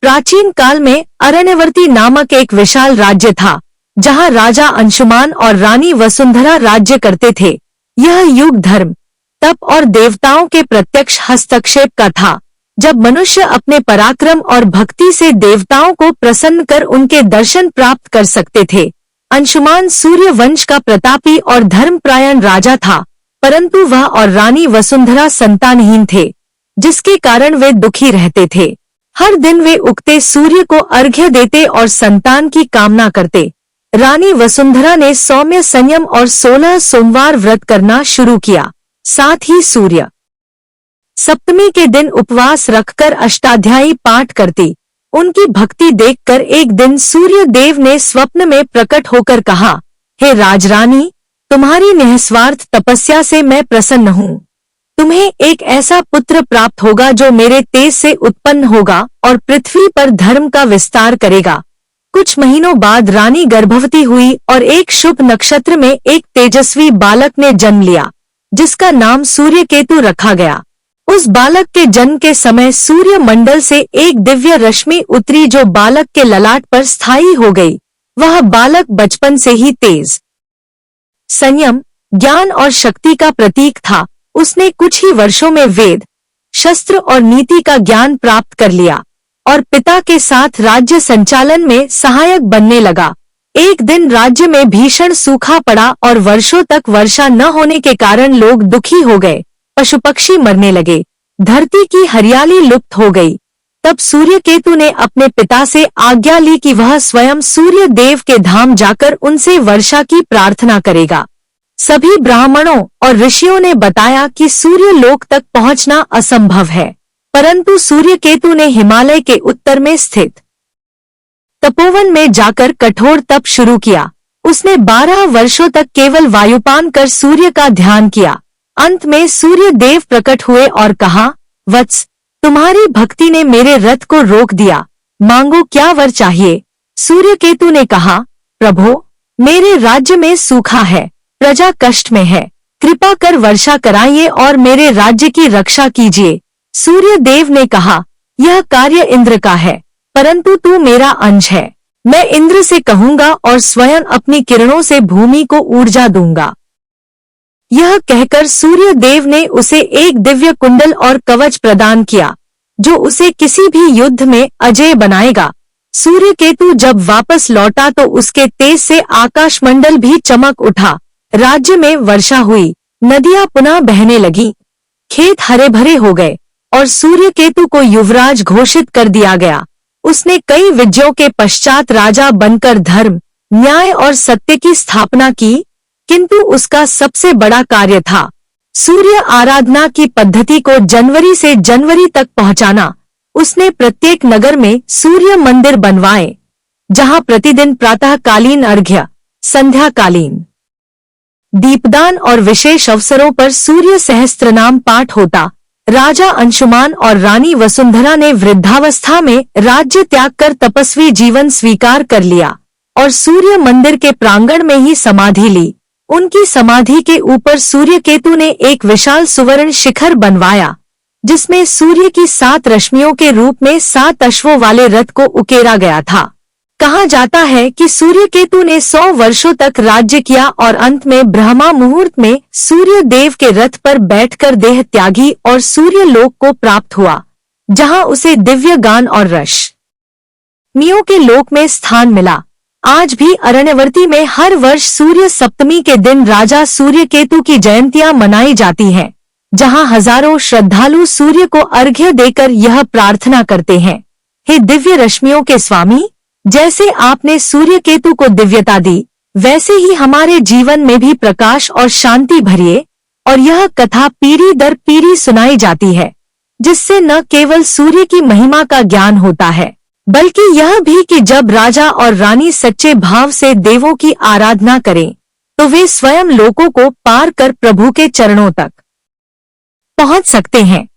प्राचीन काल में अरण्यवर्ती नामक एक विशाल राज्य था, जहाँ राजा अंशुमान और रानी वसुंधरा राज्य करते थे। यह युग धर्म, तप और देवताओं के प्रत्यक्ष हस्तक्षेप का था, जब मनुष्य अपने पराक्रम और भक्ति से देवताओं को प्रसन्न कर उनके दर्शन प्राप्त कर सकते थे। अंशुमान सूर्य वंश का प्रतापी और धर्मपरायण राजा था, परंतु वह और रानी वसुंधरा संतानहीन थे, जिसके कारण वे दुखी रहते थे। हर दिन वे उगते सूर्य को अर्घ्य देते और संतान की कामना करते। रानी वसुंधरा ने सौम्य संयम और 16 सोमवार व्रत करना शुरू किया। साथ ही सूर्य सप्तमी के दिन उपवास रखकर अष्टाध्यायी पाठ करती। उनकी भक्ति देखकर एक दिन सूर्य देव ने स्वप्न में प्रकट होकर कहा, हे राजरानी, तुम्हारी निस्वार्थ तपस्या से मैं प्रसन्न हूँ। तुम्हें एक ऐसा पुत्र प्राप्त होगा जो मेरे तेज से उत्पन्न होगा और पृथ्वी पर धर्म का विस्तार करेगा। कुछ महीनों बाद रानी गर्भवती हुई और एक शुभ नक्षत्र में एक तेजस्वी बालक ने जन्म लिया, जिसका नाम सूर्यकेतु रखा गया। उस बालक के जन्म के समय सूर्य मंडल से एक दिव्य रश्मि उतरी जो बालक के ललाट पर स्थायी हो गई। वह बालक बचपन से ही तेज, संयम, ज्ञान और शक्ति का प्रतीक था। उसने कुछ ही वर्षों में वेद, शस्त्र और नीति का ज्ञान प्राप्त कर लिया और पिता के साथ राज्य संचालन में सहायक बनने लगा। एक दिन राज्य में भीषण सूखा पड़ा और वर्षों तक वर्षा न होने के कारण लोग दुखी हो गए। पशु पक्षी मरने लगे, धरती की हरियाली लुप्त हो गई। तब सूर्यकेतु ने अपने पिता से आज्ञा ली कि वह स्वयं सूर्य देव के धाम जाकर उनसे वर्षा की प्रार्थना करेगा। सभी ब्राह्मणों और ऋषियों ने बताया कि सूर्य लोक तक पहुंचना असंभव है, परंतु सूर्यकेतु ने हिमालय के उत्तर में स्थित तपोवन में जाकर कठोर तप शुरू किया। उसने 12 वर्षों तक केवल वायुपान कर सूर्य का ध्यान किया। अंत में सूर्य देव प्रकट हुए और कहा, वत्स, तुम्हारी भक्ति ने मेरे रथ को रोक दिया, मांगो क्या वर चाहिए। सूर्यकेतु ने कहा, प्रभो, मेरे राज्य में सूखा है, प्रजा कष्ट में है, कृपा कर वर्षा कराइए और मेरे राज्य की रक्षा कीजिए। सूर्य देव ने कहा, यह कार्य इंद्र का है, परंतु तू मेरा अंश है। मैं इंद्र से कहूंगा और स्वयं अपनी किरणों से भूमि को ऊर्जा दूंगा। यह कहकर सूर्य देव ने उसे एक दिव्य कुंडल और कवच प्रदान किया, जो उसे किसी भी युद्ध में अजेय बनाएगा। सूर्यकेतु जब वापस लौटा तो उसके तेज से आकाशमंडल भी चमक उठा। राज्य में वर्षा हुई, नदियां पुनः बहने लगी, खेत हरे भरे हो गए और सूर्यकेतु को युवराज घोषित कर दिया गया। उसने कई विजयों के पश्चात राजा बनकर धर्म, न्याय और सत्य की स्थापना की, किंतु उसका सबसे बड़ा कार्य था सूर्य आराधना की पद्धति को जनवरी से जनवरी तक पहुंचाना। उसने प्रत्येक नगर में सूर्य मंदिर बनवाए, जहां प्रतिदिन प्रातःकालीन अर्घ्य, संध्याकालीन दीपदान और विशेष अवसरों पर सूर्य सहस्त्रनाम पाठ होता। राजा अंशुमान और रानी वसुंधरा ने वृद्धावस्था में राज्य त्याग कर तपस्वी जीवन स्वीकार कर लिया और सूर्य मंदिर के प्रांगण में ही समाधि ली। उनकी समाधि के ऊपर सूर्यकेतु ने एक विशाल सुवर्ण शिखर बनवाया, जिसमें सूर्य की 7 रश्मियों के रूप में 7 अश्वों वाले रथ को उकेरा गया था। कहा जाता है कि सूर्यकेतु ने 100 वर्षों तक राज्य किया और अंत में ब्रह्मा मुहूर्त में सूर्य देव के रथ पर बैठकर देह त्यागी और सूर्य लोक को प्राप्त हुआ, जहां उसे दिव्य गान और रश्मियों के लोक में स्थान मिला। आज भी अरण्यवर्ती में हर वर्ष सूर्य सप्तमी के दिन राजा सूर्यकेतु की जयंतियां मनाई जाती हैं, जहां हजारों श्रद्धालु सूर्य को अर्घ्य देकर यह प्रार्थना करते हैं, हे दिव्य रश्मियों के स्वामी, जैसे आपने सूर्यकेतु को दिव्यता दी, वैसे ही हमारे जीवन में भी प्रकाश और शांति भरिए। और यह कथा पीढ़ी दर पीढ़ी सुनाई जाती है, जिससे न केवल सूर्य की महिमा का ज्ञान होता है, बल्कि यह भी कि जब राजा और रानी सच्चे भाव से देवों की आराधना करें, तो वे स्वयं लोकों को पार कर प्रभु के चरणों तक पहुंच सकते हैं।